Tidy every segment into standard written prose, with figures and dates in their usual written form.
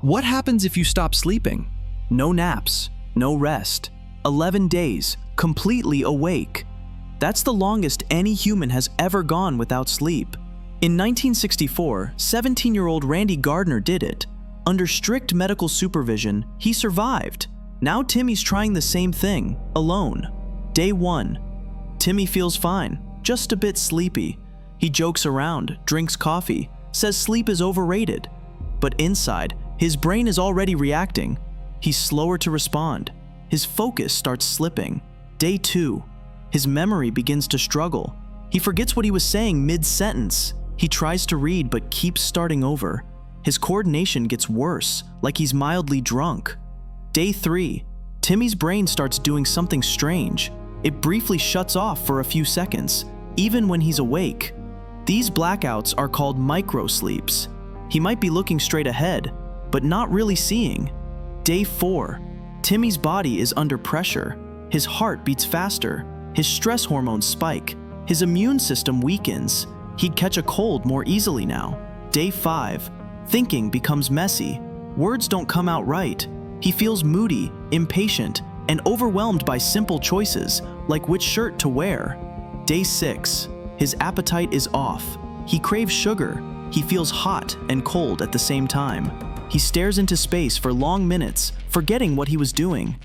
What happens if you stop sleeping? No naps, no rest. 11 days, completely awake. That's the longest any human has ever gone without sleep. In 1964, 17-year-old Randy Gardner did it. Under strict medical supervision, he survived. Now Timmy's trying the same thing, alone. Day 1. Timmy feels fine, just a bit sleepy. He jokes around, drinks coffee, says sleep is overrated. But inside, his brain is already reacting. He's slower to respond. His focus starts slipping. Day 2. His memory begins to struggle. He forgets what he was saying mid-sentence. He tries to read but keeps starting over. His coordination gets worse, like he's mildly drunk. Day 3. Timmy's brain starts doing something strange. It briefly shuts off for a few seconds, even when he's awake. These blackouts are called microsleeps. He might be looking straight ahead, but not really seeing. Day 4. Timmy's body is under pressure. His heart beats faster. His stress hormones spike. His immune system weakens. He'd catch a cold more easily now. Day 5. Thinking becomes messy. Words don't come out right. He feels moody, impatient, and overwhelmed by simple choices, like which shirt to wear. Day 6. His appetite is off. He craves sugar. He feels hot and cold at the same time. He stares into space for long minutes, forgetting what he was doing.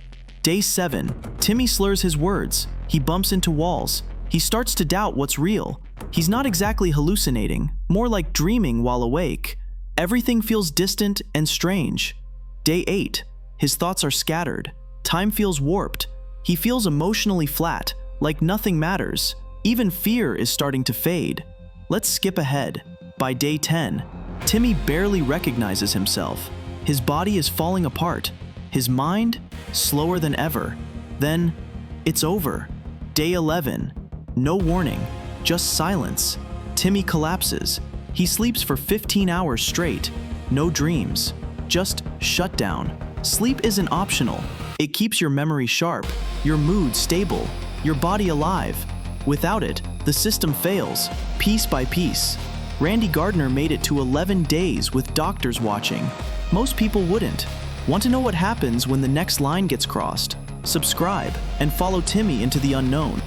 Day 7. Timmy slurs his words. He bumps into walls. He starts to doubt what's real. He's not exactly hallucinating, more like dreaming while awake. Everything feels distant and strange. Day 8. His thoughts are scattered. Time feels warped. He feels emotionally flat, like nothing matters. Even fear is starting to fade. Let's skip ahead. By day 10, Timmy barely recognizes himself. His body is falling apart. His mind, slower than ever. Then, it's over. Day 11. No warning, just silence. Timmy collapses. He sleeps for 15 hours straight. No dreams, just shutdown. Sleep isn't optional. It keeps your memory sharp, your mood stable, your body alive. Without it, the system fails, piece by piece. Randy Gardner made it to 11 days with doctors watching. Most people wouldn't. Want to know what happens when the next line gets crossed? Subscribe and follow Timmy into the unknown.